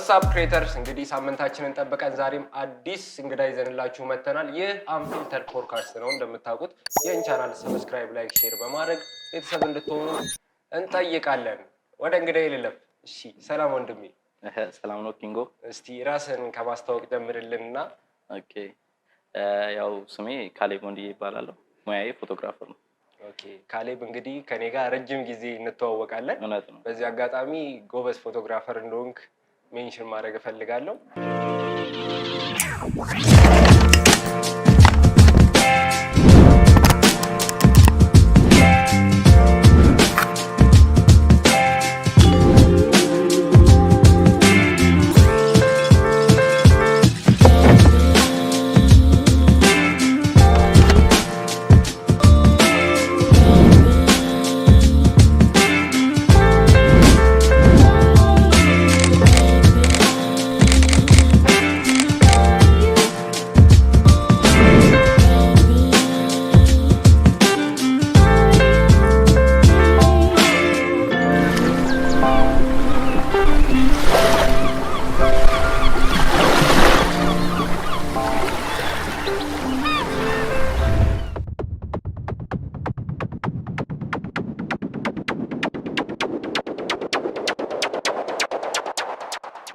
ዋትስአፕ ክሬተርስ እንግዲህ ሳምንታችንን ጠብቀን ዛሬም አዲስ እንግዳ ይዘንላችሁ መተናል። ይህ አንፊልተር ፖድካስት ነው። እንደምታውቁት ይህን ቻናል ሰብስክራይብ፣ ላይክ፣ ሼር በማድረግ ቤተሰብ እንድትሆኑ እንጠይቃለን። ወደ እንግዳ ይልለፍ። እሺ፣ ሰላም ወንድሜ። ሰላም ነው ኪንጎ። እስቲ ራስን ከማስተዋወቅ ጀምርልንና። ኦኬ፣ ያው ስሜ ካሌብ ወንድዬ ይባላለሁ። ሙያዬ ፎቶግራፈር ነው። ኦኬ ካሌብ፣ እንግዲህ ከኔ ጋር ረጅም ጊዜ እንተዋወቃለን። እውነት ነው። በዚህ አጋጣሚ ጎበዝ ፎቶግራፈር እንደሆንክ ሜንሽን ማድረግ እፈልጋለሁ።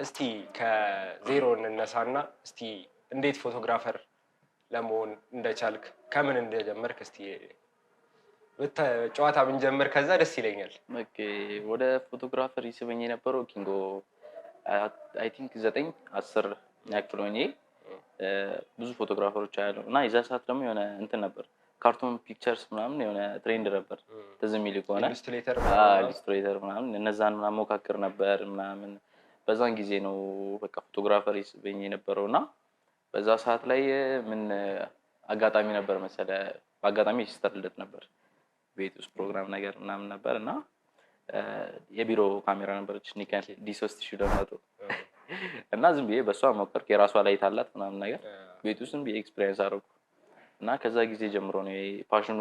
እስቲ ከዜሮ እንነሳና እስቲ እንዴት ፎቶግራፈር ለመሆን እንደቻልክ ከምን እንደጀመርክ እስቲ ጨዋታ ብንጀምር ከዛ ደስ ይለኛል። ኦኬ፣ ወደ ፎቶግራፈር ይስበኝ የነበረው ኪንጎ አይ ቲንክ 9-10 ያክል ሆኜ ብዙ ፎቶግራፈሮች አያለሁ እና የዛ ሰዓት ደግሞ የሆነ እንትን ነበር፣ ካርቱን ፒክቸርስ ምናምን የሆነ ትሬንድ ነበር። ትዝ የሚል ከሆነ ኢሉስትሬተር ምናምን እነዛን ምናምን ሞካክር ነበር ምናምን። በዛን ጊዜ ነው በቃ ፎቶግራፈር ይስበኝ የነበረው እና በዛ ሰዓት ላይ ምን አጋጣሚ ነበር መሰለ፣ በአጋጣሚ ሲስተር ልደት ነበር፣ ቤት ውስጥ ፕሮግራም ነገር ምናምን ነበር እና የቢሮ ካሜራ ነበረች ኒከን D3200 እና ዝም ብዬ በሷ ሞከርኩ። የራሷ ላይት አላት ምናምን ነገር ቤት ውስጥ ዝም ብዬ ኤክስፒሪየንስ አደረኩ እና ከዛ ጊዜ ጀምሮ ነው ፓሽኑ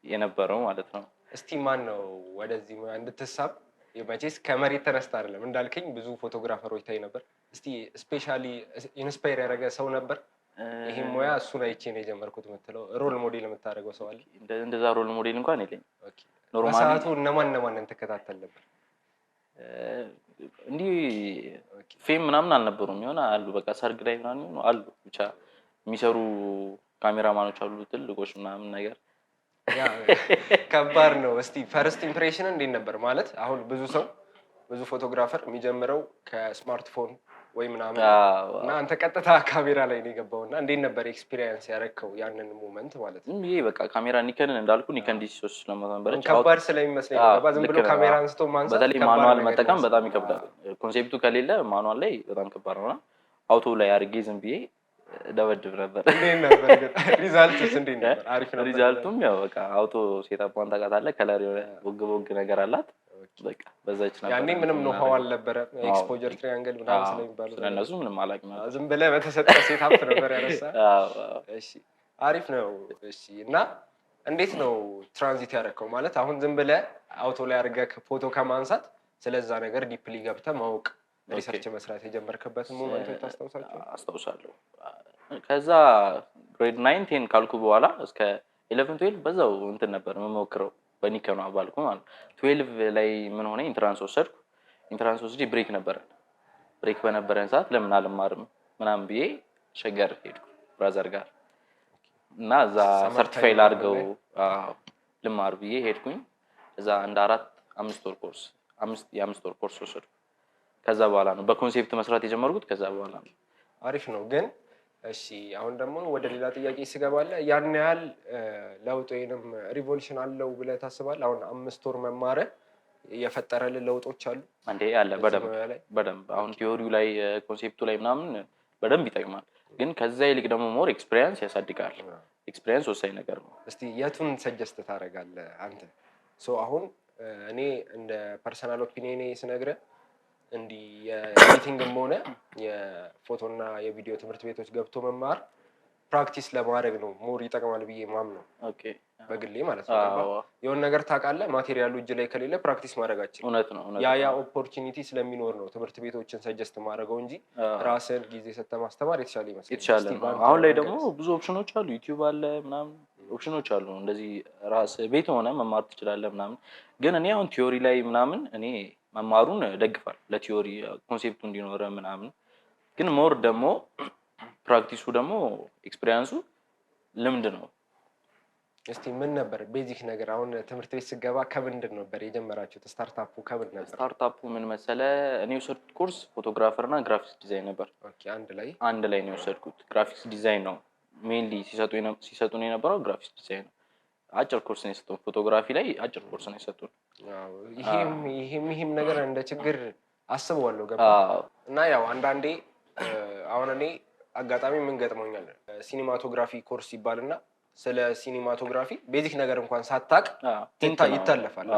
የነበረው ማለት ነው። እስቲ ማን ነው ወደዚህ ሙያ እንድትሳብ? መቼስ ከመሬት ተነስተ አይደለም እንዳልከኝ ብዙ ፎቶግራፈሮች ታይ ነበር። እስቲ ስፔሻሊ ኢንስፓየር ያደረገ ሰው ነበር ይሄ ሙያ እሱን አይቼ ነው የጀመርኩት የምትለው ሮል ሞዴል የምታደርገው ሰው አለ? እንደዛ ሮል ሞዴል እንኳን የለኝም። ኦኬ፣ ኖርማሊ በሰዓቱ እነማንን ትከታተል ነበር? እንዲህ ፌም ምናምን አልነበሩም። የሆነ አሉ በቃ ሰርግ ላይ ምናምን አሉ ብቻ የሚሰሩ ካሜራማኖች አሉ ትልቆች ምናምን ነገር። ያ ከባድ ነው። እስቲ ፈርስት ኢምፕሬሽን እንዴት ነበር? ማለት አሁን ብዙ ፎቶግራፈር የሚጀምረው ከስማርትፎን ወይ ምናምን እና አንተ ቀጥታ ካሜራ ላይ ነው የገባውና እንዴት ነበር ኤክስፒሪየንስ ያደረከው ያንን ሞመንት ማለት ነው? ይሄ በቃ ካሜራ ኒከንን እንዳልኩ ኒከን D3 ስለነበረች ከባድ ስለሚመስለኝ ነው። ዝም ብሎ ካሜራ አንስቶ ማንሳት በተለይ ማኑዋል መጠቀም በጣም ይከብዳል። ኮንሴፕቱ ከሌለ ማኑዋል ላይ በጣም ከባድ ነውና አውቶ ላይ አድርጌ ዝም ብዬ ደበድብ ነበር። እንዴት ነበር ግን ሪዛልቱስ እንዴት ነበር? አሪፍ ነበር። ሪዛልቱም ያው በቃ አውቶ ሴታፑን ታውቃታለህ፣ ከለር የሆነ ቦግ ነገር አላት። በቃ በዛች ነበር። ያኔ ምንም ነው ሀው አልነበረ ኤክስፖዠር ትሪያንግል ምናምን ስለሚባለው ስለነሱ ምንም አላውቅም። ዝም ብለህ በተሰጠ ሴታፕ ነበር ያነሳ። እሺ፣ አሪፍ ነው። እሺ፣ እና እንዴት ነው ትራንዚት ያደረከው? ማለት አሁን ዝም ብለህ አውቶ ላይ አድርገህ ፎቶ ከማንሳት ስለዛ ነገር ዲፕሊ ገብተህ ማወቅ ሪሰርች መስራት የጀመርከበትን ሞመንቶች ታስታውሳቸው? አስታውሳለሁ። ከዛ ግሬድ 9 10 ካልኩ በኋላ እስከ 11 12 በዛው እንትን ነበር የምሞክረው በኒከኑ አባልኩ ማለት 12 ላይ ምን ሆነ ኢንትራንስ ወሰድኩ። ኢንትራንስ ወስጄ ብሬክ በነበረን ሰዓት ለምን አልማርም ምናምን ብዬ ሸገር ሄድኩ ብራዘር ጋር እና እዛ ሰርቲፋይል አድርገው ልማር ብዬ ሄድኩኝ። እዛ እንደ 5 ወር ኮርስ ወሰድኩ። ከዛ በኋላ ነው በኮንሴፕት መስራት የጀመርኩት። ከዛ በኋላ ነው። አሪፍ ነው። ግን እሺ፣ አሁን ደግሞ ወደ ሌላ ጥያቄ ስገባለ ያን ያህል ለውጥ ወይንም ሪቮሉሽን አለው ብለህ ታስባለህ? አሁን 5 ወር መማር የፈጠረልን ለውጦች አሉ እንዴ? አለ በደንብ። አሁን ቲዮሪው ላይ ኮንሴፕቱ ላይ ምናምን በደንብ ይጠቅማል። ግን ከዛ ይልቅ ደግሞ ሞር ኤክስፒሪየንስ ያሳድጋል። ኤክስፒሪየንስ ወሳኝ ነገር ነው። እስቲ የቱን ሰጀስት ታደርጋለህ አንተ? አሁን እኔ እንደ ፐርሰናል ኦፒኒየን ስነግርህ እንዲህ የኤዲቲንግም ሆነ የፎቶና የቪዲዮ ትምህርት ቤቶች ገብቶ መማር ፕራክቲስ ለማድረግ ነው ሞር ይጠቅማል ብዬ ማምነው። ኦኬ በግሌ ማለት ነው። የሆነ ነገር ታውቃለህ፣ ማቴሪያሉ እጅ ላይ ከሌለ ፕራክቲስ ማድረጋችን እውነት ነው። ያ ኦፖርቹኒቲ ስለሚኖር ነው ትምህርት ቤቶችን ሰጀስት ማድረገው እንጂ ራስን ጊዜ ሰጥተህ ማስተማር የተሻለ ይመስላል። አሁን ላይ ደግሞ ብዙ ኦፕሽኖች አሉ፣ ዩቲዩብ አለ ምናምን ኦፕሽኖች አሉ። እንደዚህ ራስ ቤት ሆነ መማር ትችላለህ ምናምን። ግን እኔ አሁን ቲዮሪ ላይ ምናምን እኔ መማሩን ደግፋል ለቲዮሪ ኮንሴፕቱ እንዲኖረ ምናምን። ግን ሞር ደግሞ ፕራክቲሱ ደግሞ ኤክስፒሪየንሱ ልምድ ነው። እስቲ ምን ነበር ቤዚክ ነገር? አሁን ትምህርት ቤት ስገባ ከምንድን ነበር የጀመራችሁት? ስታርታፑ ከምን ነበር? ስታርታፑ ምን መሰለ፣ እኔ የወሰድኩት ኮርስ ፎቶግራፈር እና ግራፊክስ ዲዛይን ነበር። ኦኬ አንድ ላይ ነው የወሰድኩት። ግራፊክስ ዲዛይን ነው ሜንሊ ሲሰጡን የነበረው ግራፊክስ ዲዛይን ነው። አጭር ኮርስ ነው የሰጡን። ፎቶግራፊ ላይ አጭር ኮርስ ነው የሰጡን። ይሄም ነገር እንደ ችግር አስበዋለሁ ገባ። እና ያው አንዳንዴ አሁን እኔ አጋጣሚ ምን ገጥሞኛል፣ ሲኒማቶግራፊ ኮርስ ይባልና ስለ ሲኒማቶግራፊ ቤዚክ ነገር እንኳን ሳታቅ ይታለፋል።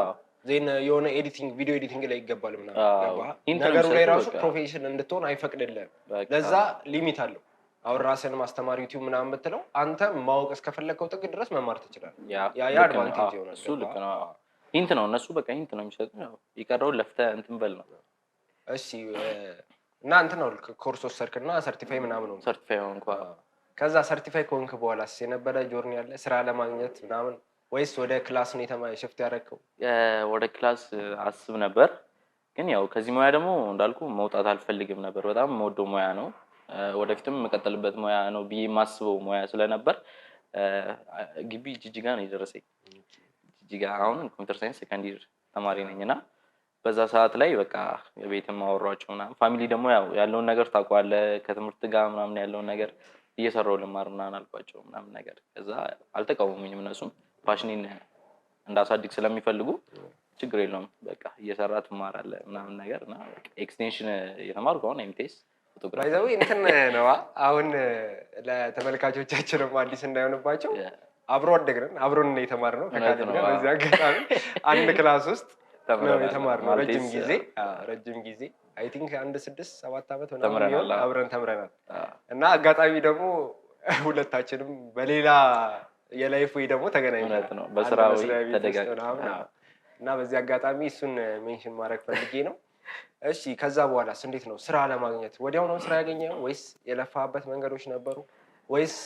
ዜን የሆነ ኤዲቲንግ ቪዲዮ ኤዲቲንግ ላይ ይገባል ምናምን ነገሩ ላይ ራሱ ፕሮፌሽን እንድትሆን አይፈቅድልህም። ለዛ ሊሚት አለው። አሁን ራስን ማስተማር ዩቲዩብ ምናምን የምትለው አንተ ማወቅ እስከፈለግከው ጥግ ድረስ መማር ትችላለህ። ያ አድቫንቴጅ ይሆናል። እሱ ልክ ነው። ሂንት ነው እነሱ በቃ ሂንት ነው የሚሰጡ። የቀረውን ለፍተህ እንትን በል ነው። እሺ እና እንትን ነው ኮርስ ወሰድክና ሰርቲፋይ ምናምን ነው? ሰርቲፋይ ሆንኩ። ከዛ ሰርቲፋይ ከሆንክ በኋላ የነበረ ጆርኒ ያለ ስራ ለማግኘት ምናምን ወይስ ወደ ክላስ ነው ሽፍት ያደረግከው? ወደ ክላስ አስብ ነበር፣ ግን ያው ከዚህ ሙያ ደግሞ እንዳልኩ መውጣት አልፈልግም ነበር። በጣም የምወደው ሙያ ነው፣ ወደፊትም የምቀጥልበት ሙያ ነው ብዬ የማስበው ሙያ ስለነበር ግቢ ጅጅጋ ነው የደረሰኝ። ጅጅጋ አሁን ኮምፒውተር ሳይንስ ሰከንድ ይር ተማሪ ነኝ እና በዛ ሰዓት ላይ በቃ የቤትም አወሯቸው ምናምን። ፋሚሊ ደግሞ ያው ያለውን ነገር ታውቀዋለህ፣ ከትምህርት ጋር ምናምን ያለውን ነገር እየሰራው ልማር ምናምን አልኳቸው ምናምን ነገር። ከዛ አልተቃወሙኝም። እነሱም ፓሽኔን እንዳሳድግ ስለሚፈልጉ ችግር የለውም በቃ እየሰራ ትማራለህ ምናምን ነገር እና ኤክስቴንሽን እየተማርኩ አሁን ኤምቴስ ፎቶግራፊ ባይዘው እንትን ነዋ። አሁን ለተመልካቾቻችንም አዲስ እንዳይሆንባቸው አብሮ አደግን አብሮን የተማርነው ከካለ ጋር በዚህ አጋጣሚ አንድ ክላስ ውስጥ ነው የተማርነው ረጅም ጊዜ አይ ቲንክ 6-7 ዓመት ምናምን አብረን ተምረናል። እና አጋጣሚ ደግሞ ሁለታችንም በሌላ የላይፍ ወይ ደግሞ ተገናኝተናል ነው በስራ ወይ ተደጋግመን እና በዚህ አጋጣሚ እሱን ሜንሽን ማድረግ ፈልጌ ነው። እሺ ከዛ በኋላስ እንዴት ነው ስራ ለማግኘት? ወዲያው ነው ስራ ያገኘው ወይስ የለፋበት መንገዶች ነበሩ? ወይስ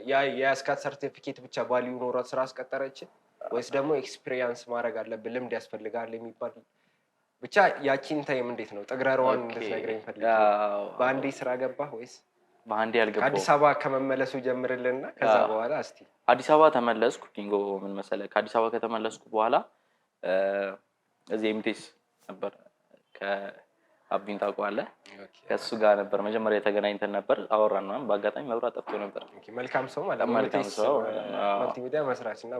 የያስካት ሰርቲፊኬት ብቻ ቫልዩ ኖሯት ስራ አስቀጠረች? ወይስ ደግሞ ኤክስፒሪየንስ ማድረግ አለብን ልምድ ያስፈልጋል የሚባል ብቻ ያቺን ታይም እንዴት ነው ጥግረሯን እንድትነግረኝ ፈልጌ። በአንዴ ስራ ገባህ ወይስ በአንዴ አልገባሁም? ከአዲስ አበባ ከመመለሱ ጀምርልና ከዛ በኋላ እስቲ። አዲስ አበባ ተመለስኩ። ኪንጎ ምን መሰለህ፣ ከአዲስ አበባ ከተመለስኩ በኋላ እዚህ ኤምቴስ ነበር ከአቢን ታውቀዋለህ? ከእሱ ጋር ነበር መጀመሪያ የተገናኝተን ነበር፣ አወራን ምናምን። በአጋጣሚ መብራት ጠፍቶ ነበር። መልካም ሰው ማለት ነው። መልካም ሰው መልቲሚዲያ መስራች እና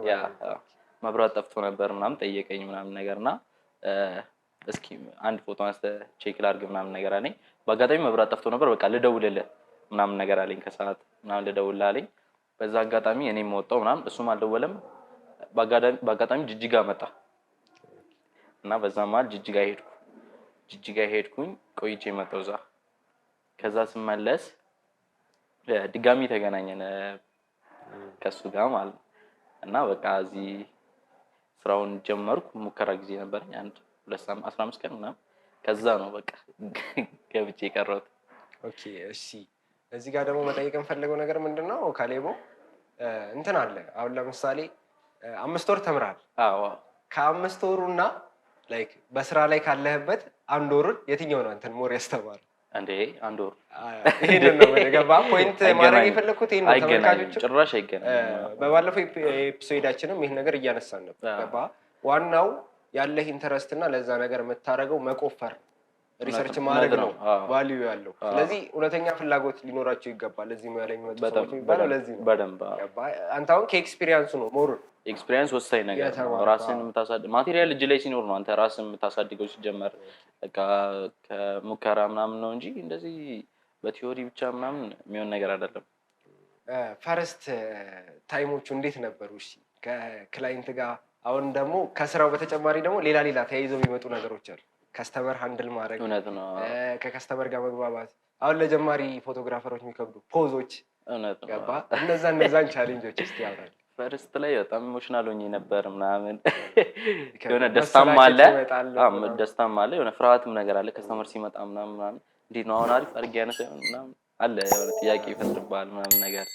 መብራት ጠፍቶ ነበር ምናምን ጠየቀኝ ምናምን ነገርና እስኪ አንድ ፎቶ አንስተህ ቼክ ላድርግ ምናምን ነገር አለኝ። በአጋጣሚ መብራት ጠፍቶ ነበር። በቃ ልደውልልህ ምናምን ነገር አለኝ። ከሰዓት ምናምን ልደውልልህ አለኝ። በዛ አጋጣሚ እኔም ወጣሁ ምናምን፣ እሱም አልደወለም። በአጋጣሚ ጅጅጋ መጣ እና በዛ መሀል ጅጅጋ ሄድኩኝ። ቆይቼ መጣሁ እዛ። ከዛ ስመለስ ድጋሚ ተገናኘን ከሱ ጋር ማለት ነው። እና በቃ እዚህ ስራውን ጀመርኩ። ሙከራ ጊዜ ነበረኝ 15 ቀን ምናምን። ከዛ ነው በቃ ገብቼ የቀረሁት። ኦኬ እሺ። እዚህ ጋር ደግሞ መጠየቅ የምፈልገው ነገር ምንድነው ካሌቦ እንትን አለ። አሁን ለምሳሌ 5 ወር ተምራል። አዎ። ከ5 ወሩና ላይክ በስራ ላይ ካለህበት 1 ወር የትኛው ነው እንትን ሞር ያስተማር? እንዴ 1 ወር ይሄን ነው ገባ ፖይንት ማድረግ የፈለኩት ይሄን ነው። ተመልካቾች ጭራሽ አይገናኝም። በባለፈው ኤፒሶዳችንም ይሄን ነገር እያነሳን ነበር። ገባ ዋናው ያለህ ኢንተረስት እና ለዛ ነገር የምታደርገው መቆፈር ሪሰርች ማድረግ ነው ቫልዩ ያለው። ስለዚህ እውነተኛ ፍላጎት ሊኖራቸው ይገባል። እዚህ ሙያ ላይ የሚመጡ ሰዎች የሚባለው ለዚህ ነው። በደንብ አንተ አሁን ከኤክስፒሪየንሱ ነው ሞር ኤክስፒሪየንስ ወሳኝ ነገር ነው። ራስን የምታሳድግ ማቴሪያል እጅ ላይ ሲኖር ነው አንተ ራስን የምታሳድገው። ሲጀመር በቃ ከሙከራ ምናምን ነው እንጂ እንደዚህ በቲዮሪ ብቻ ምናምን የሚሆን ነገር አይደለም። ፈርስት ታይሞቹ እንዴት ነበሩ? እሺ ከክላይንት ጋር አሁን ደግሞ ከስራው በተጨማሪ ደግሞ ሌላ ተያይዘው የሚመጡ ነገሮች አሉ። ከስተመር ሃንድል ማድረግ፣ እውነት ነው፣ ከከስተመር ጋር መግባባት። አሁን ለጀማሪ ፎቶግራፈሮች የሚከብዱ ፖዞች እውነት ነው። ገባ እነዛን ቻሌንጆች እስቲ ያውራል። ፈርስት ላይ በጣም ኢሞሽናል ሆኜ ነበር ምናምን የሆነ ደስታም አለ ደስታም አለ የሆነ ፍርሃትም ነገር አለ። ከስተመር ሲመጣ ምናምን እንዴት ነው አሁን አሪፍ አድርጌ ያነሳ ይሆን ምናምን አለ የሆነ ጥያቄ ይፈጥርብሃል ምናምን ነገር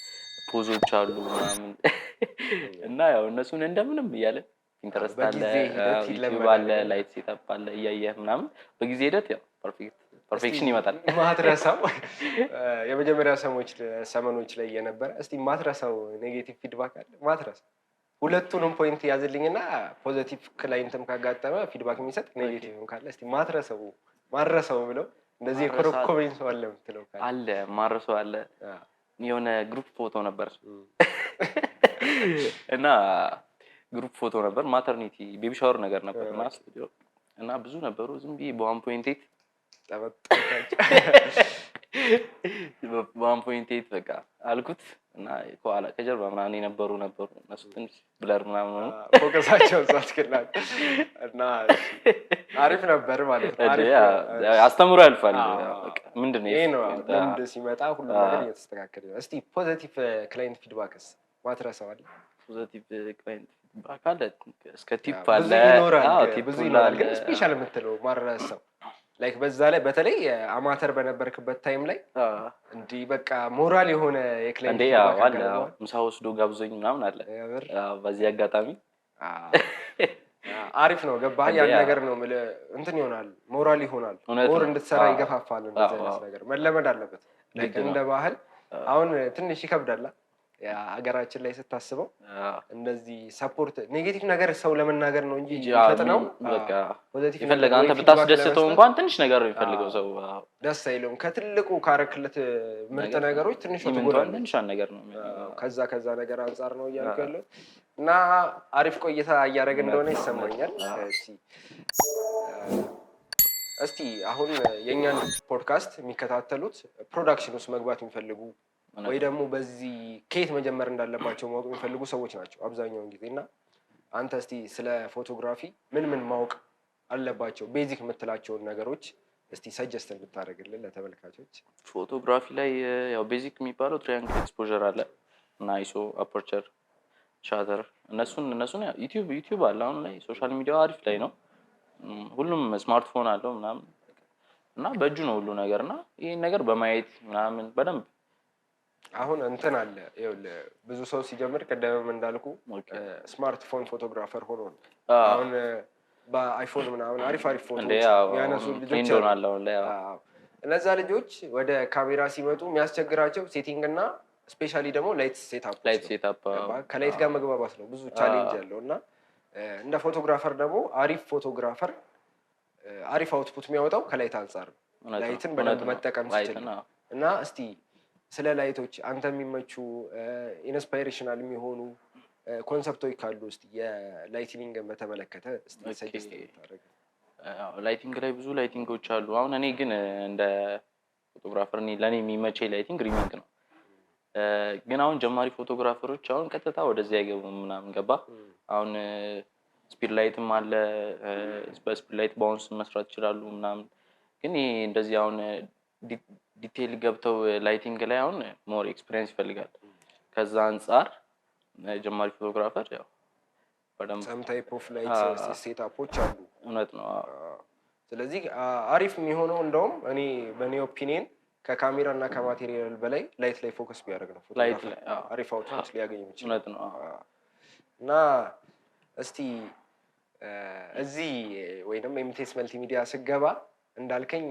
ፖዞች አሉ ምናምን እና ያው እነሱን እንደምንም እያለ ኢንተረስት አለ ዩቲዩብ አለ ላይት ሴትአፕ አለ እያየህ ምናምን በጊዜ ሂደት ያው ፐርፌክሽን ይመጣል። ማትረሳው የመጀመሪያ ሰሞኖች ላይ የነበረ እስቲ ማትረሳው ኔጌቲቭ ፊድባክ አለ? ማትረሳው ሁለቱንም ፖይንት ያዝልኝና ፖዚቲቭ ክላይንትም ካጋጠመ ፊድባክ የሚሰጥ ኔጌቲቭም ካለ እስቲ ማትረሳው ብለው እንደዚህ ኮረኮመኝ ሰው አለ የምትለው ካለ? አለ ማረሰው አለ። የሆነ ግሩፕ ፎቶ ነበር እና ግሩፕ ፎቶ ነበር ማተርኒቲ ቤቢ ሻወር ነገር ነበር እና ስቱዲዮ እና ብዙ ነበሩ ዝም ብዬ በ1.8 በ1.8 በቃ አልኩት እና ከኋላ ከጀርባ ምናምን የነበሩ እነሱ ትንሽ ብለር ምናምን ፎከሳቸው ዛትክላል እና አሪፍ ነበር ማለት ነው። አስተምሮ ያልፋል። በቃ ምንድነው ይሄ ነው ልምድ ሲመጣ ሁሉ ነገር እየተስተካከለ ነው። እስቲ ፖዚቲቭ ክላይንት ፊድባክስ ማትረሳው አለ? ፖዚቲቭ ክላይንት ፊድባክ አለ እስከ ቲፕ አለ። ብዙ ይኖራል ግን ስፔሻል የምትለው ማትረሳው ላይክ በዛ ላይ በተለይ አማተር በነበርክበት ታይም ላይ እንዲህ በቃ ሞራል የሆነ የክላይንት ፊድባክ አለ። ምሳ ወስዶ ጋብዞኝ ምናምን አለ። በዚህ አጋጣሚ አሪፍ ነው። ገባህ? ያን ነገር ነው የምልህ እንትን ይሆናል ሞራል ይሆናል ሞር እንድትሰራ ይገፋፋል። እንደዚህ አይነት ነገር መለመድ አለበት። ላይክ እንደ ባህል አሁን ትንሽ ይከብዳል ሀገራችን ላይ ስታስበው እንደዚህ ሰፖርት ኔጌቲቭ ነገር ሰው ለመናገር ነው እንጂ ይፈጥነው በቃ ፖዚቲቭ ይፈልጋል። አንተ ብታስደስተው እንኳን ትንሽ ነገር ነው የሚፈልገው ሰው ደስ አይለውም። ከትልቁ ካረክለት ምርጥ ነገሮች ትንሽ ወጥቷል ትንሽ ነገር ነው ከዛ ነገር አንፃር ነው እያልኩ ያለው እና አሪፍ ቆይታ እያደረግን እንደሆነ ይሰማኛል። እስቲ አሁን የኛን ፖድካስት የሚከታተሉት ፕሮዳክሽን ውስጥ መግባት የሚፈልጉ ወይ ደግሞ በዚህ ከየት መጀመር እንዳለባቸው ማወቅ የሚፈልጉ ሰዎች ናቸው አብዛኛውን ጊዜ እና አንተ እስቲ ስለ ፎቶግራፊ ምን ማወቅ አለባቸው ቤዚክ የምትላቸውን ነገሮች እስቲ ሰጀስት ብታደርግልን ለተመልካቾች። ፎቶግራፊ ላይ ያው ቤዚክ የሚባለው ትራያንግል ኤክስፖዠር አለ እና አይሶ አፐርቸር ሻተር እነሱን ዩቲዩብ አለ አሁን ላይ ሶሻል ሚዲያ አሪፍ ላይ ነው። ሁሉም ስማርትፎን አለው ምናምን እና በእጁ ነው ሁሉ ነገር እና ይሄን ነገር በማየት ምናምን በደንብ አሁን እንትን አለ ይኸውልህ ብዙ ሰው ሲጀምር ቀደምም እንዳልኩ ስማርትፎን ፎቶግራፈር ሆኖ ነው። አሁን በአይፎን ምናምን አሪፍ ፎቶ ያነሱ ልጆች አሉ። እነዛ ልጆች ወደ ካሜራ ሲመጡ የሚያስቸግራቸው ሴቲንግ እና ስፔሻሊ ደግሞ ላይት ሴትአፕ ከላይት ጋር መግባባት ነው ብዙ ቻሌንጅ ያለው እና እንደ ፎቶግራፈር ደግሞ አሪፍ ፎቶግራፈር አሪፍ አውትፑት የሚያወጣው ከላይት አንጻር ነው። ላይትን በደንብ መጠቀም ሲችል እና እስቲ ስለ ላይቶች አንተ የሚመቹ ኢንስፓይሬሽናል የሚሆኑ ኮንሰፕቶች ካሉ እስቲ የላይቲንግን በተመለከተ እስቲ ሰጀስት ታደርግ። ላይቲንግ ላይ ብዙ ላይቲንጎች አሉ። አሁን እኔ ግን እንደ ፎቶግራፈር ለእኔ የሚመቸኝ ላይቲንግ ሪሚንግ ነው። ግን አሁን ጀማሪ ፎቶግራፈሮች አሁን ቀጥታ ወደዚህ አይገቡም ምናምን ገባ። አሁን ስፒድ ላይትም አለ። በስፒድ ላይት ባውንስ መስራት ይችላሉ ምናምን። ግን ይሄ እንደዚህ አሁን ዲቴይል ገብተው ላይቲንግ ላይ አሁን ሞር ኤክስፒሪየንስ ይፈልጋል። ከዛ አንፃር ጀማሪ ፎቶግራፈር ያው በደንብ ሰም ታይፕ ኦፍ ላይት ሴትአፖች አሉ። እውነት ነው። ስለዚህ አሪፍ የሚሆነው እንደውም እኔ በኔ ኦፒኒየን ከካሜራ እና ከማቴሪያል በላይ ላይት ላይ ፎከስ ቢያደርግ ነው ፎቶግራፈር አሪፍ አውትፑት ሊያገኝ ይችላል። እውነት ነው። እና እስቲ እዚህ ወይንም ኤምቴስ መልቲሚዲያ ስገባ እንዳልከኝ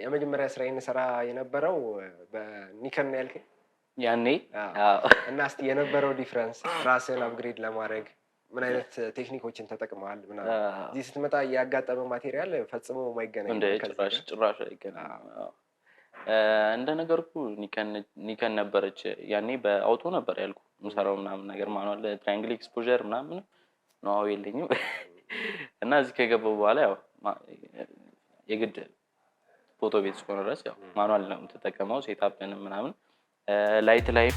የመጀመሪያ ስራዬን ሰራ የነበረው በኒከን ያልከኝ ያኔ እና እስቲ የነበረው ዲፍረንስ ራስን አፕግሬድ ለማድረግ ምን አይነት ቴክኒኮችን ተጠቅመሃል ምናምን እዚህ ስትመጣ ያጋጠመ ማቴሪያል ፈጽሞ የማይገናኝ እንደ ጭራሽ አይገናኝም። እንደነገርኩ ኒከን ነበረች ያኔ በአውቶ ነበር ያልኩ ምሰራው ምናምን ነገር ማኑዋል ትራያንግል ኤክስፖዠር ምናምን ነው የለኝም እና እዚህ ከገባው በኋላ ያው የግድ ፎቶ ቤት እስከሆነ ድረስ ያው ማኑዋል ነው የምትጠቀመው ሴትአፕን ምናምን ላይት ላይ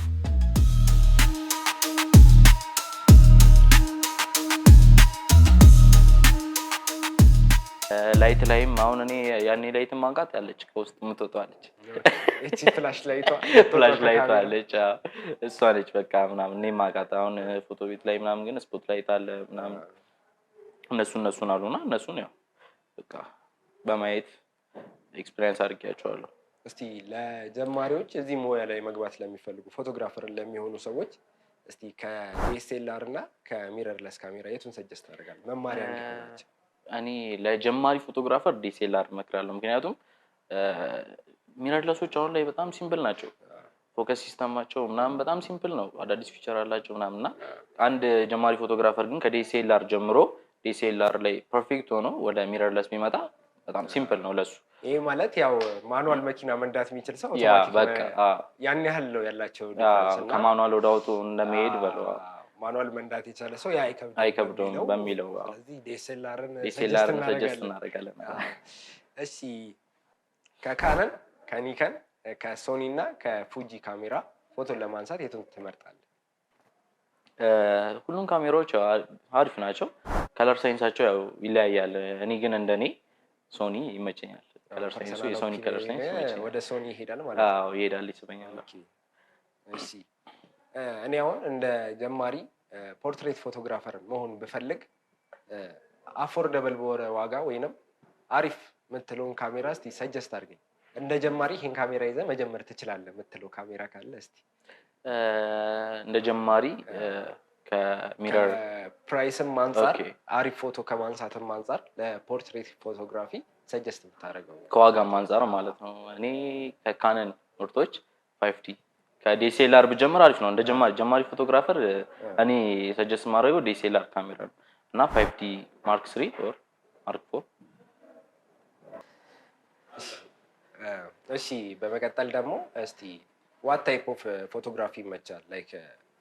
ላይት ላይም አሁን እኔ ያኔ ላይት ማንቃት ያለች ከውስጥ የምትወጣለች እቺ ፍላሽ ላይቷ አለች እሷ ነች በቃ ምናምን እኔ ማንቃት። አሁን ፎቶ ቤት ላይ ምናምን ግን ስፖት ላይት አለ ምናምን እነሱን አሉና እነሱን ያው በቃ በማየት ኤክስፒሪየንስ አድርጌያቸዋለሁ። እስቲ ለጀማሪዎች እዚህ ሙያ ላይ መግባት ለሚፈልጉ ፎቶግራፈር ለሚሆኑ ሰዎች እስቲ ከዲኤስኤልአር እና ከሚረርለስ ካሜራ የቱን ሰጀስት ታደርጋለህ መማሪያ እንዲሆናቸው? እኔ ለጀማሪ ፎቶግራፈር ዲኤስኤልአር እመክራለሁ። ምክንያቱም ሚረርለሶች አሁን ላይ በጣም ሲምፕል ናቸው። ፎከስ ሲስተማቸው ምናምን በጣም ሲምፕል ነው። አዳዲስ ፊቸር አላቸው ምናምን እና አንድ ጀማሪ ፎቶግራፈር ግን ከዲኤስኤልአር ጀምሮ ዲኤስኤልአር ላይ ፐርፌክት ሆኖ ወደ ሚረርለስ ቢመጣ በጣም ሲምፕል ነው ለሱ። ይሄ ማለት ያው ማኑዋል መኪና መንዳት የሚችል ሰው አውቶማቲክ ያን ያህል ነው ያላቸው ዲፈረንስ እና ከማኑዋል ወደ አውቶ እንደመሄድ በለው ማኑዋል መንዳት የቻለ ሰው አይከብደውም በሚለው ስለዚህ ዲኤስኤልአርን ሰጀስት እናደርጋለን። እሺ ከካነን ከኒከን ከሶኒ እና ከፉጂ ካሜራ ፎቶን ለማንሳት የቱን ትመርጣለህ? ሁሉም ካሜራዎች አሪፍ ናቸው። ከለር ሳይንሳቸው ያው ይለያያል። እኔ ግን እንደኔ ሶኒ ይመቸኛል። ከለር ሳይንሱ የሶኒ ከለር ሳይንስ ይመቸኛል። ወደ ሶኒ ይሄዳል ማለት ነው? አዎ ይሄዳል፣ ይስበኛል። እሺ እኔ አሁን እንደ ጀማሪ ፖርትሬት ፎቶግራፈር መሆን ብፈልግ አፎርደብል በሆነ ዋጋ ወይንም አሪፍ የምትለውን ካሜራ እስቲ ሰጀስት አድርገኝ። እንደ ጀማሪ ይሄን ካሜራ ይዘህ መጀመር ትችላለህ የምትለው ካሜራ ካለ እስቲ። እንደ ጀማሪ ከሚረር ፕራይስም አንፃር አሪፍ ፎቶ ከማንሳትም አንፃር ለፖርትሬት ፎቶግራፊ ሰጀስት የምታደርገው ከዋጋም አንፃር ማለት ነው። እኔ ከካነን ምርቶች 5D ከዲኤስኤልአር ብጀምር አሪፍ ነው። እንደ ጀማሪ ፎቶግራፈር እኔ ሰጀስት ማድረገው ዲኤስኤልአር ካሜራ ነው እና 5D ማርክ 3 ኦር ማርክ 4። እሺ በመቀጠል ደግሞ እስቲ ዋት ታይፕ ኦፍ ፎቶግራፊ ይመቻል? ላይክ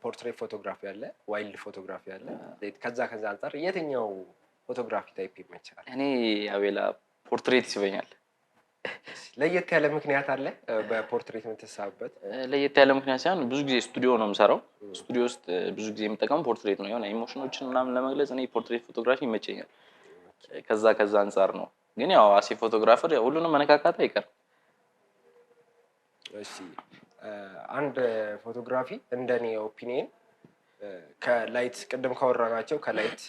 ፖርትሬት ፎቶግራፊ አለ፣ ዋይልድ ፎቶግራፊ አለ። ከዛ አንፃር የትኛው ፎቶግራፊ ታይፕ ይመቻል? እኔ አቤላ ፖርትሬት ይስበኛል። ለየት ያለ ምክንያት አለ በፖርትሬት የምትሳብበት? ለየት ያለ ምክንያት ሳይሆን ብዙ ጊዜ ስቱዲዮ ነው የምሰራው። ስቱዲዮ ውስጥ ብዙ ጊዜ የምጠቀመው ፖርትሬት ነው። የሆነ ኢሞሽኖችን ምናምን ለመግለጽ እኔ ፖርትሬት ፎቶግራፊ ይመቸኛል። ከዛ አንፃር ነው። ግን ያው አሴ ፎቶግራፈር ሁሉንም መነካካት አይቀርም። እሺ አንድ ፎቶግራፊ እንደኔ ኦፒኒየን ከላይት ቅድም ካወራናቸው ከላይት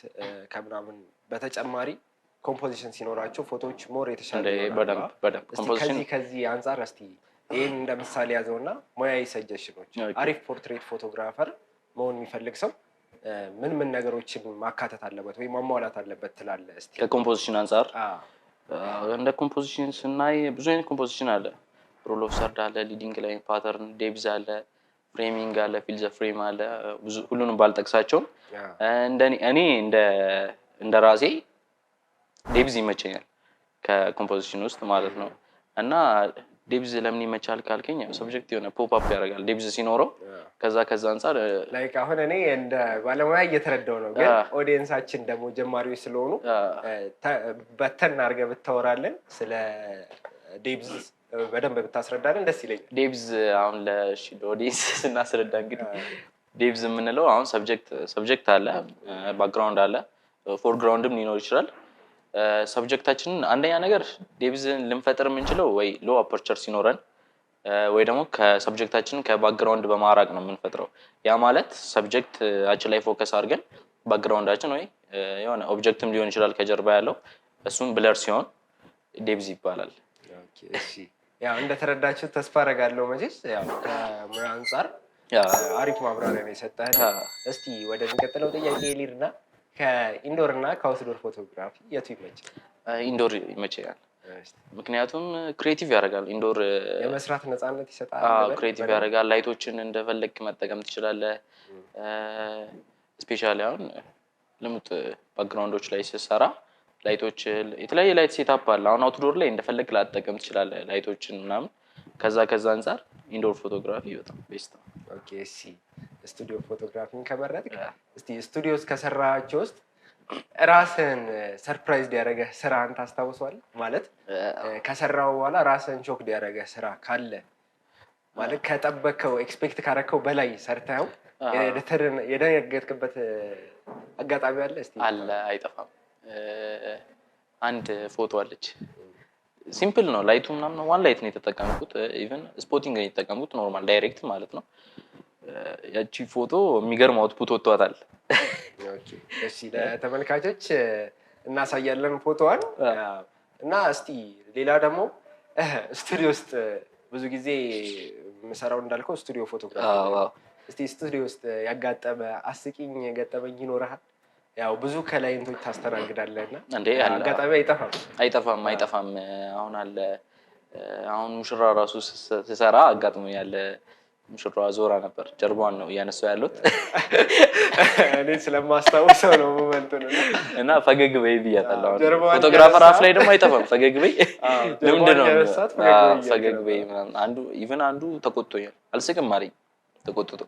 ከምናምን በተጨማሪ ኮምፖዚሽን ሲኖራቸው ፎቶዎች ሞር የተሻለ በደንብ ከዚህ አንፃር እስቲ ይህን እንደ ምሳሌ ያዘውና ሙያዊ ሰጀሽኖች አሪፍ ፖርትሬት ፎቶግራፈር መሆን የሚፈልግ ሰው ምን ነገሮችን ማካተት አለበት ወይም ማሟላት አለበት ትላለህ? እስቲ ከኮምፖዚሽን አንፃር እንደ ኮምፖዚሽን ስናይ ብዙ አይነት ኮምፖዚሽን አለ። ሮል ኦፍ ሰርድ አለ፣ ሊዲንግ ላይን ፓተርን፣ ዴብዝ አለ፣ ፍሬሚንግ አለ፣ ፊልድ ዘ ፍሬም አለ። ሁሉንም ባልጠቅሳቸውም እኔ እንደ ራሴ ዴብዝ ይመቸኛል ከኮምፖዚሽን ውስጥ ማለት ነው። እና ዴብዝ ለምን ይመቻል ካልከኝ ሰብጀክት የሆነ ፖፕ አፕ ያደርጋል ዴብዝ ሲኖረው። ከዛ አንፃር ላይክ አሁን እኔ እንደ ባለሙያ እየተረዳው ነው፣ ግን ኦዲየንሳችን ደግሞ ጀማሪዎች ስለሆኑ በተን አድርገህ ብታወራለን ስለ ዴብዝ በደንብ ብታስረዳልን ደስ ይለኛል። ዴብዝ አሁን ለኦዲየንስ ስናስረዳ እንግዲህ ዴብዝ የምንለው አሁን ሰብጀክት አለ፣ ባክግራውንድ አለ፣ ፎርግራውንድም ሊኖር ይችላል። ሰብጀክታችንን አንደኛ ነገር ዴብዝን ልንፈጥር የምንችለው ወይ ሎ አፐርቸር ሲኖረን ወይ ደግሞ ከሰብጀክታችንን ከባክግራውንድ በማራቅ ነው የምንፈጥረው። ያ ማለት ሰብጀክታችን ላይ ፎከስ አድርገን ባክግራውንዳችን ወይ የሆነ ኦብጀክትም ሊሆን ይችላል ከጀርባ ያለው እሱም ብለር ሲሆን ዴብዝ ይባላል። ያው እንደተረዳችሁ ተስፋ አደርጋለሁ። መቼስ ያው ከሙያ አንፃር አሪፍ ማብራሪያ ነው የሰጠህ። እስቲ ወደሚቀጥለው ጥያቄ ልሂድና ከኢንዶር እና ከአውትዶር ፎቶግራፊ የቱ ይመቻል? ኢንዶር ይመቸኛል። ምክንያቱም ክሬቲቭ ያደርጋል። ኢንዶር የመስራት ነፃነት ይሰጣል። ክሬቲቭ ያደርጋል። ላይቶችን እንደፈለግ መጠቀም ትችላለህ። ስፔሻሊ አሁን ልሙጥ ባክግራውንዶች ላይ ስትሰራ ላይቶች የተለያየ ላይት ሴታፕ አለ። አሁን አውትዶር ላይ እንደፈለግ ላጠቀም ትችላለህ ላይቶችን ምናምን። ከዛ አንፃር ኢንዶር ፎቶግራፊ በጣም ቤስት ነው። ኦኬ እሺ ስቱዲዮ ፎቶግራፊን ከመረጥክ እስቲ ስቱዲዮ ውስጥ ከሰራቸው ውስጥ ራስን ሰርፕራይዝ ያደረገህ ስራን ታስታውሰዋለህ? ማለት ከሰራው በኋላ ራስን ሾክ ያደረገህ ስራ ካለ ማለት ከጠበቀው ኤክስፔክት ካረከው በላይ ሰርተው የደነገጥክበት አጋጣሚ አለ? እስቲ አለ አይጠፋም። አንድ ፎቶ አለች። ሲምፕል ነው ላይቱ ምናምን ዋን ላይት ነው የተጠቀምኩት። ኢቭን ስፖቲንግ ነው የተጠቀምኩት ኖርማል ዳይሬክት ማለት ነው። ያቺ ፎቶ የሚገርም አውትፑት ወጥቷታል። ኦኬ እሺ ለተመልካቾች እናሳያለን ፎቶዋን እና እስቲ ሌላ ደግሞ ስቱዲዮ ውስጥ ብዙ ጊዜ የምሰራው እንዳልከው ስቱዲዮ ፎቶግራፊ ነው። እስቲ ስቱዲዮ ውስጥ ያጋጠመ አስቂኝ ገጠመኝ ይኖርሃል? ያው ብዙ ክላይንቶች ታስተናግዳለህና እንዴ አጋጣሚ አይጠፋም። አሁን ሙሽራ ራሱ ስሰራ አጋጥሞኛል። ሙሽራዋ ዞራ ነበር፣ ጀርባዋን ነው እያነሳው ያለሁት እኔ ስለማስታውሰው ነው ሞመንቱን እና ፈገግ በይ ብያታለሁ። ፎቶግራፈር አፍ ላይ ደግሞ አይጠፋም ፈገግ በይ። ለምንድን ነው ፈገግ በይ ምናምን። አንዱ ተቆጥቶኛል። አልስቅም አለኝ ተቆጥቶ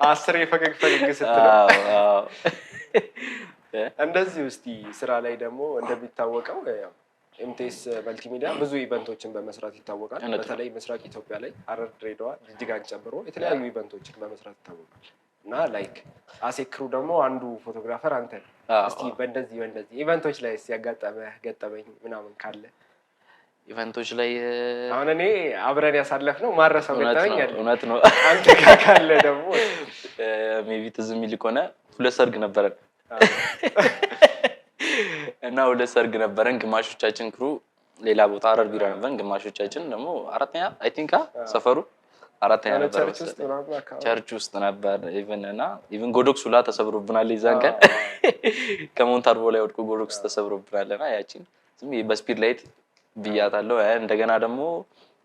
10 ፈገግ ስትለው እንደዚህ እስቲ ስራ ላይ ደግሞ እንደሚታወቀው ያው ኤምቲኤስ መልቲሚዲያ ብዙ ኢቨንቶችን በመስራት ይታወቃል። በተለይ ምስራቅ ኢትዮጵያ ላይ ሐረር፣ ድሬዳዋ፣ ጅጅጋን ጨምሮ የተለያዩ ኢቨንቶችን በመስራት ይታወቃል እና ላይክ አሴክሩ ደግሞ አንዱ ፎቶግራፈር አንተ ነህ። እስቲ በእንደዚህ ኢቨንቶች ላይ ያጋጠመህ ገጠመኝ ምናምን ካለ? ኢቨንቶች ላይ አሁን እኔ አብረን ያሳለፍነው ማረሰው ገጠመኝ አለ። እውነት ነው። አንተ ካለ ደግሞ ሜቢ ትዝ የሚል ከሆነ 2 ሰርግ ነበረን እና 2 ሰርግ ነበረን። ግማሾቻችን ክሩ ሌላ ቦታ ሐረር ቢራ ነበረን፣ ግማሾቻችን ደግሞ አራተኛ አይ ቲንክ ሰፈሩ አራተኛ ነበር ቸርች ውስጥ ነበር። ኢቭን ጎዶክስ ሁላ ተሰብሮብናል። ይዛን ቀን ከሞንታርቦ ላይ ወድቆ ጎዶክስ ተሰብሮብናል እና ያቺን ዝም በስፒድ ላይት ብያታለሁ። እንደገና ደግሞ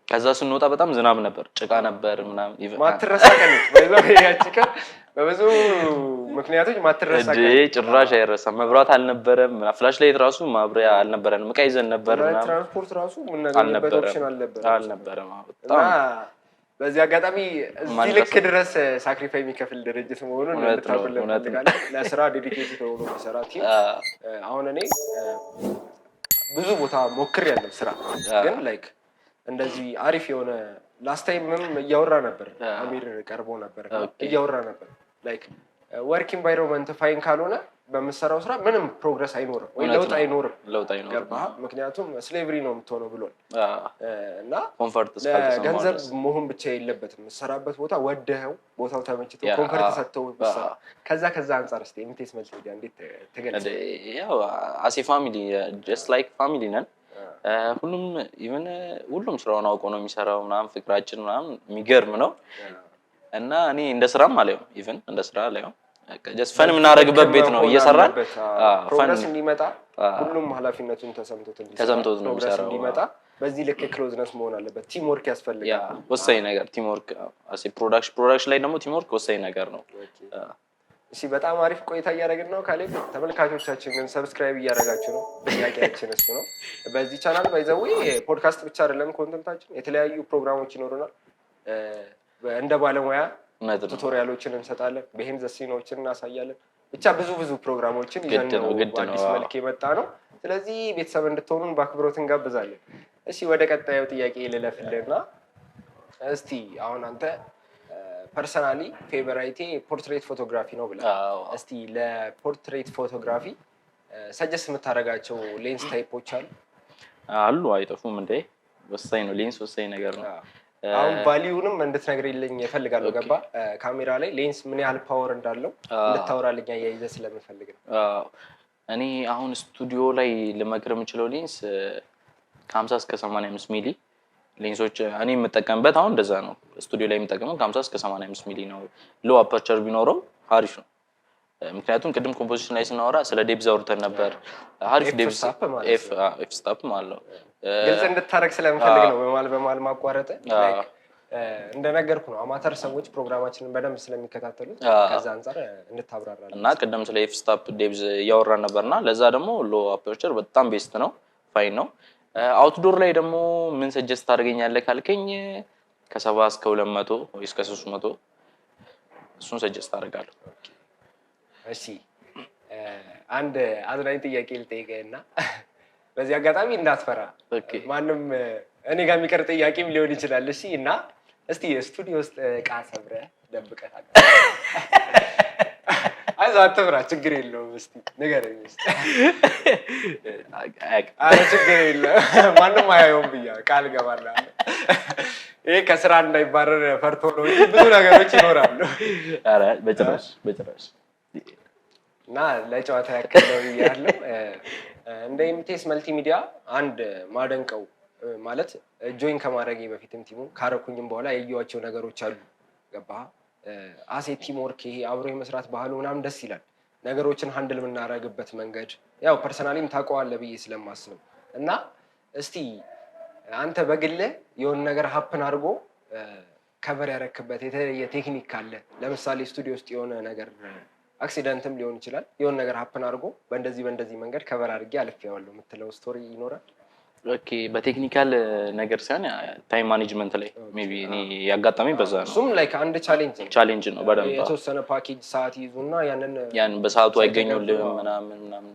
ከዛ ስንወጣ በጣም ዝናብ ነበር፣ ጭቃ ነበር ምናምን። ኢቭን ማትረሳ ቀን ነው ያቺ ቀን በብዙ ምክንያቶች ማትረሳ ቀን። ጭራሽ አይረሳም። መብራት አልነበረም፣ ፍላሽ ላይት ራሱ ማብሪያ አልነበረንም። ዕቃ ይዘን ነበር እና ትራንስፖርት ራሱ የምናገኝበት ኦፕሽን አልነበረም። እና በዚህ አጋጣሚ እዚህ ልክ ድረስ ሳክሪፋይ የሚከፍል ድርጅት መሆኑን እንድታውቁልን እንፈልጋለን። ለስራ ዴዲኬትድ ሆኖ የሚሰራ ቲም። አሁን እኔ ብዙ ቦታ ሞክሬያለሁ ስራ፣ ግን ላይክ እንደዚህ አሪፍ የሆነ ላስት ታይምም እያወራ ነበር፣ አሚር ቀርቦ ነበር እያወራ ነበር። ላይክ ወርክ ኢንቫይሮንመንት ፋይን ካልሆነ በምሰራው ስራ ምንም ፕሮግረስ አይኖርም ወይ ለውጥ አይኖርም። ምክንያቱም ስሌቭሪ ነው የምትሆነው ብሎን እና ለገንዘብ መሆን ብቻ የለበትም። የምሰራበት ቦታ ወደኸው ቦታው ተመችቶ ኮንፈርት ሰጥተው ብሰራ ከዛ አንጻር እስኪ ኤምቲኤስ መልቲሚዲያ እንዴት ተገለጸ? ያው አሴ ፋሚሊ ጀስት ላይክ ፋሚሊ ነን። ሁሉም ስራውን አውቆ ነው የሚሰራው ምናምን። ፍቅራችን ምናምን የሚገርም ነው እና እኔ እንደ ስራም አላየውም። ኢቭን እንደ ስራ አላየውም። ጀስት ፈን የምናደርግበት ቤት ነው እየሰራን ፕሮግረስ እንዲመጣ ሁሉም ኃላፊነቱን ተሰምቶት ነው የሚሰራው። እንዲመጣ በዚህ ልክ ክሎዝነስ መሆን አለበት። ቲም ወርክ ያስፈልጋል። ወሳኝ ነገር ቲም ወርክ። ፕሮዳክሽን ላይ ደግሞ ቲም ወርክ ወሳኝ ነገር ነው። እሺ በጣም አሪፍ ቆይታ እያደረግን ነው። ካሌብ ተመልካቾቻችን ግን ሰብስክራይብ እያደረጋችሁ ነው። ጥያቄያችን እሱ ነው። በዚህ ቻናል ባይዘው ፖድካስት ብቻ አይደለም ኮንተንታችን፣ የተለያዩ ፕሮግራሞች ይኖሩናል። እንደ ባለሙያ ቱቶሪያሎችን እንሰጣለን፣ በሂንድ ዘ ሲኖችን እናሳያለን። ብቻ ብዙ ፕሮግራሞችን ይዘን ነው አዲስ መልክ የመጣ ነው። ስለዚህ ቤተሰብ እንድትሆኑን በአክብሮት እንጋብዛለን። እሺ ወደ ቀጣዩ ጥያቄ ልለፍልና እስቲ አሁን አንተ ፐርሰናሊ ፌቨራይቴ ፖርትሬት ፎቶግራፊ ነው ብለህ እስቲ ለፖርትሬት ፎቶግራፊ ሰጀስት የምታደርጋቸው ሌንስ ታይፖች አሉ? አይጠፉም እንዴ? ወሳኝ ነው ሌንስ፣ ወሳኝ ነገር ነው። አሁን ቫሊዩንም እንድትነግርልኝ እፈልጋለሁ። ገባ ካሜራ ላይ ሌንስ ምን ያህል ፓወር እንዳለው እንድታወራልኝ አያይዘህ ስለምፈልግ ነው። እኔ አሁን ስቱዲዮ ላይ ልመክር የምችለው ሌንስ ከ50 እስከ 85 ሚሊ ሌንሶች እኔ የምጠቀምበት አሁን እንደዛ ነው። ስቱዲዮ ላይ የምጠቀመው ከ50 እስከ 85 ሚሊ ነው። ሎ አፐርቸር ቢኖረው አሪፍ ነው። ምክንያቱም ቅድም ኮምፖዚሽን ላይ ስናወራ ስለ ዴፕዝ አውርተን ነበር። አሪፍ ዴፕዝ ኤፍ ስታፕ ማለት ነው። ግልጽ እንድታረግ ስለምፈልግ ነው በማል ማቋረጥ። እንደነገርኩ ነው አማተር ሰዎች ፕሮግራማችንን በደንብ ስለሚከታተሉት ከዛ አንፃር እንድታብራራለን እና ቅድም ስለ ኤፍ ስታፕ ዴፕዝ እያወራን ነበርና ለዛ ደግሞ ሎ አፐርቸር በጣም ቤስት ነው፣ ፋይን ነው። አውትዶር ላይ ደግሞ ምን ሰጀስት ታደርገኛለህ ካልከኝ ከ70 እስከ 200 ወይ እስከ 300 እሱን ሰጀስት አደርጋለሁ። እሺ አንድ አዝናኝ ጥያቄ ልጠይቅህና በዚህ አጋጣሚ እንዳትፈራ፣ ማንም እኔ ጋር የሚቀር ጥያቄም ሊሆን ይችላል። እሺ እና እስቲ ስቱዲዮ ውስጥ ዕቃ ሰብረህ ደብቀህ ታውቃለህ? አይዞህ አትፍራ፣ ችግር የለውም። እስኪ ንገረኝ እስኪ። ኧረ ችግር የለም ማንም አያየውም ብያለሁ፣ ቃል እገባልሃለሁ። ይሄ ከስራ እንዳይባረር ፈርቶ ነው እንጂ ብዙ ነገሮች ይኖራሉ። ኧረ በጭራሽ በጭራሽ። እና ለጨዋታ ያክል ነው ብያለሁ። እንደ ኤምቲኤስ መልቲሚዲያ አንድ ማደንቀው ማለት ጆይን ከማድረጌ በፊትም ቲሙ ካረኩኝም በኋላ ያየኋቸው ነገሮች አሉ። ገባህ? አሴ ቲም ወርክ ይሄ አብሮ የመስራት ባህሉ ምናምን ደስ ይላል። ነገሮችን ሃንድል የምናደርግበት መንገድ ያው ፐርሰናሊም ታውቀዋለህ ብዬ ስለማስብ እና እስቲ አንተ በግልህ የሆነ ነገር ሀፕን አድርጎ ከቨር ያረክበት የተለየ ቴክኒክ ካለ፣ ለምሳሌ ስቱዲዮ ውስጥ የሆነ ነገር አክሲደንትም ሊሆን ይችላል፣ የሆነ ነገር ሀፕን አድርጎ በእንደዚህ መንገድ ከቨር አድርጌ አልፌዋለሁ የምትለው ስቶሪ ይኖራል? ኦኬ፣ በቴክኒካል ነገር ሳይሆን ታይም ማኔጅመንት ላይ ሜይ ቢ እኔ ያጋጠመኝ በዛ ነው። እሱም ላይክ አንድ ቻሌንጅ ነው። በደንብ የተወሰነ ፓኬጅ ሰዓት ይዙና ያን በሰዓቱ አይገኙልህም ምናምን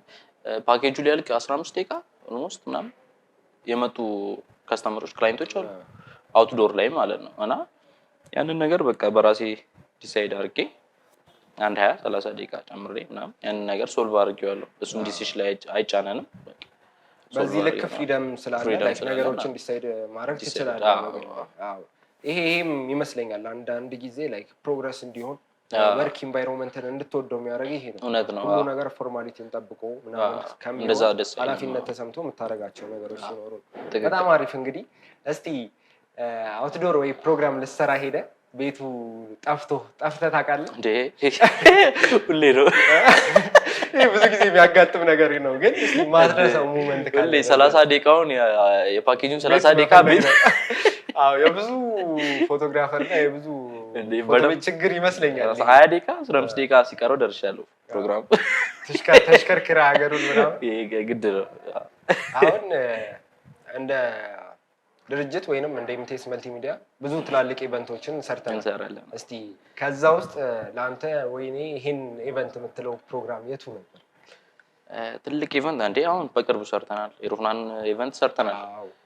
ፓኬጁ ሊያልቅ 15 ደቂቃ ኦልሞስት ምናምን የመጡ ከስተመሮች ክላይንቶች አሉ አውትዶር ላይ ማለት ነው። እና ያንን ነገር በቃ በራሴ ዲሳይድ አድርጌ አንድ 20-30 ደቂቃ ጨምሬ ምናምን ያንን ነገር ሶልቭ አድርጌዋለሁ። እሱም ዲሲሽን ላይ አይጫነንም። በዚህ ልክ ፍሪደም ስላለ ነገሮችን ዲሳይድ ማድረግ ትችላለህ። ይሄም ይመስለኛል አንዳንድ ጊዜ ላይክ ፕሮግረስ እንዲሆን ወርክ ኢንቫይሮንመንትን እንድትወደው የሚያደርግ ይሄ ነው። እውነት ነው። ሁሉ ነገር ፎርማሊቲን ጠብቆ ምናምን ከሚሆን ኃላፊነት ተሰምቶ የምታደርጋቸው ነገሮች ሲኖሩ በጣም አሪፍ። እንግዲህ እስቲ አውትዶር ወይ ፕሮግራም ልትሰራ ሄደ ቤቱ ጠፍተህ ታውቃለህ እንዴ? ሁሌ ነው። ይሄ ብዙ ጊዜ የሚያጋጥም ነገር ነው። ግን ማድረሰው ሞመንት ካለ ሁሌ 30 ደቂቃውን የፓኬጁን 30 ደቂቃ ቤት አዎ፣ የብዙ ፎቶግራፈር እና የብዙ ችግር ይመስለኛል። 20 ደቂቃ 15 ደቂቃ ሲቀረው ደርሻለሁ ፕሮግራም ተሽከርክራ ሀገሩን ምናምን ግድ ነው። አሁን እንደ ድርጅት ወይንም እንደ ኤምቲኤስ መልቲሚዲያ ብዙ ትላልቅ ኢቨንቶችን ሰርተናል። እስቲ ከዛ ውስጥ ለአንተ ወይኔ ይሄን ኢቨንት የምትለው ፕሮግራም የቱ ነበር? ትልቅ ኢቨንት አንዴ አሁን በቅርቡ ሰርተናል። የሮፍናን ኢቨንት ሰርተናል።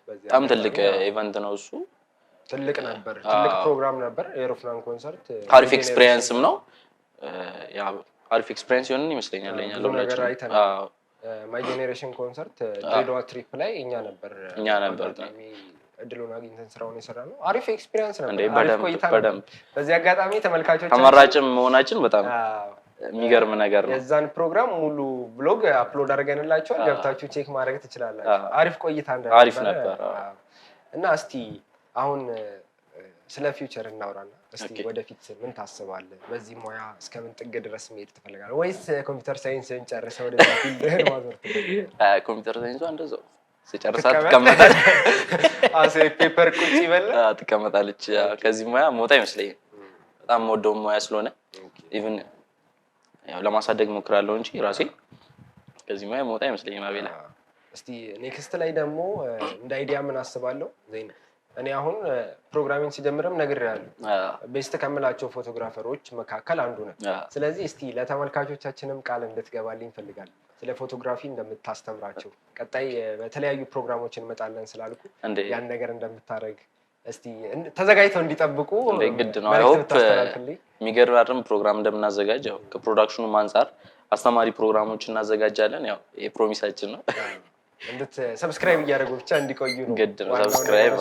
በጣም ትልቅ ኢቨንት ነው እሱ። ትልቅ ነበር፣ ትልቅ ፕሮግራም ነበር። የሮፍናን ኮንሰርት አሪፍ ኤክስፒሪየንስም ነው። ያ አሪፍ ኤክስፒሪየንስ ይሆንን ይመስለኛል ለኛ ለሁላችን። ማይ ጄኔሬሽን ኮንሰርት ድሬዳዋ ትሪፕ ላይ እኛ ነበር እድሉን አግኝተን ስራውን የሰራ ነው። አሪፍ ኤክስፒሪየንስ ነበር። አሪፍ ቆይታ ነበር። በዚህ አጋጣሚ ተመልካቾች ተመራጭም መሆናችን በጣም የሚገርም ነገር ነው። የዛን ፕሮግራም ሙሉ ብሎግ አፕሎድ አድርገንላችኋል፣ ገብታችሁ ቼክ ማድረግ ትችላላችሁ። አሪፍ ቆይታ ነበር እና እስቲ አሁን ስለ ፊውቸር እናውራና እስቲ ወደፊት ምን ታስባለህ? በዚህ ሙያ እስከምን ጥግ ድረስ መሄድ ትፈልጋለህ? ወይስ ኮምፒውተር ሳይንስን ጨርሰህ ወደ ፊልድ ማዞር ትፈልጋለህ? ኮምፒውተር ሳይንሱ እንደዛው ሲጨርሳት ትቀመጣለች። አሴ ፔፐር ቁጭ ይበል ትቀመጣለች። ከዚህ ሙያ ሞታ ይመስለኛል። በጣም የምወደው ሙያ ስለሆነ ኢቭን ያው ለማሳደግ ሞክራለሁ እንጂ ራሴ ከዚህ ሙያ ሞታ ይመስለኛል። አቤላ እስቲ ኔክስት ላይ ደግሞ እንደ አይዲያ ምን አስባለሁ ዘይን እኔ አሁን ፕሮግራሚንግ ሲጀምርም ነግሬያለሁ። ቤስት ከምላቸው ፎቶግራፈሮች መካከል አንዱ ነው። ስለዚህ እስቲ ለተመልካቾቻችንም ቃል እንድትገባልኝ እፈልጋለሁ። ስለ ፎቶግራፊ እንደምታስተምራቸው ቀጣይ በተለያዩ ፕሮግራሞች እንመጣለን ስላልኩ ያን ነገር እንደምታደርግ እስቲ ተዘጋጅተው እንዲጠብቁ ግድ ነው። አይ ሆፕ የሚገርም ፕሮግራም እንደምናዘጋጅ ያው ከፕሮዳክሽኑ አንፃር አስተማሪ ፕሮግራሞች እናዘጋጃለን። ያው የፕሮሚሳችን ነው። ሰብስክራይብ እያደረጉ ብቻ እንዲቆዩ ነው። ግድ ነው ሰብስክራይብ።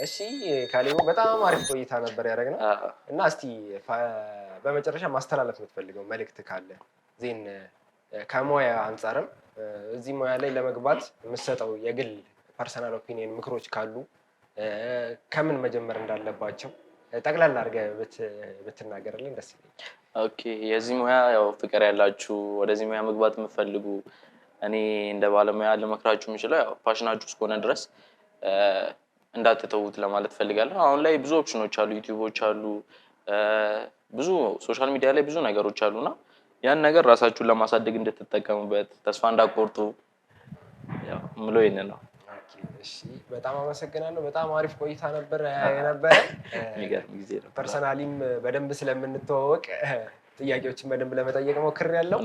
እሺ ካሌቦ በጣም አሪፍ ቆይታ ነበር ያደረግነው እና እስቲ በመጨረሻ ማስተላለፍ የምትፈልገው መልእክት ካለ ዜን ከሙያ አንጻርም እዚህ ሙያ ላይ ለመግባት የምትሰጠው የግል ፐርሰናል ኦፒኒየን ምክሮች ካሉ ከምን መጀመር እንዳለባቸው ጠቅላላ አድርገህ ብትናገርልኝ ደስ ይለኛል። ኦኬ፣ የዚህ ሙያ ያው ፍቅር ያላችሁ ወደዚህ ሙያ መግባት የምትፈልጉ እኔ እንደ ባለሙያ ልመክራችሁ የምችለው ያው ፓሽናችሁ እስከሆነ ድረስ እንዳትተውት ለማለት ፈልጋለሁ። አሁን ላይ ብዙ ኦፕሽኖች አሉ፣ ዩቲዩቦች አሉ፣ ብዙ ሶሻል ሚዲያ ላይ ብዙ ነገሮች አሉና ያን ነገር ራሳችሁን ለማሳደግ እንድትጠቀሙበት ተስፋ እንዳትቆርጡ ያው ምሎ ይሄን ነው። እሺ፣ በጣም አመሰግናለሁ። በጣም አሪፍ ቆይታ ነበር የነበረ። የሚገርም ጊዜ ነው። ፐርሰናሊም በደንብ ስለምንተዋወቅ ጥያቄዎችን በደንብ ለመጠየቅ ሞክሬያለሁ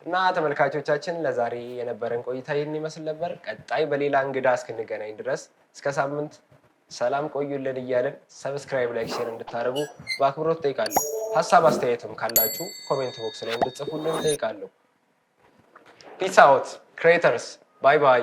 እና ተመልካቾቻችን ለዛሬ የነበረን ቆይታ ይህን ይመስል ነበር። ቀጣይ በሌላ እንግዳ እስክንገናኝ ድረስ እስከ ሳምንት ሰላም ቆዩልን እያለን ሰብስክራይብ፣ ላይክ፣ ሼር እንድታደርጉ በአክብሮት ጠይቃለሁ። ሀሳብ አስተያየትም ካላችሁ ኮሜንት ቦክስ ላይ እንድጽፉልን ጠይቃለሁ። ፒስ አውት ክሬተርስ ባይ ባይ።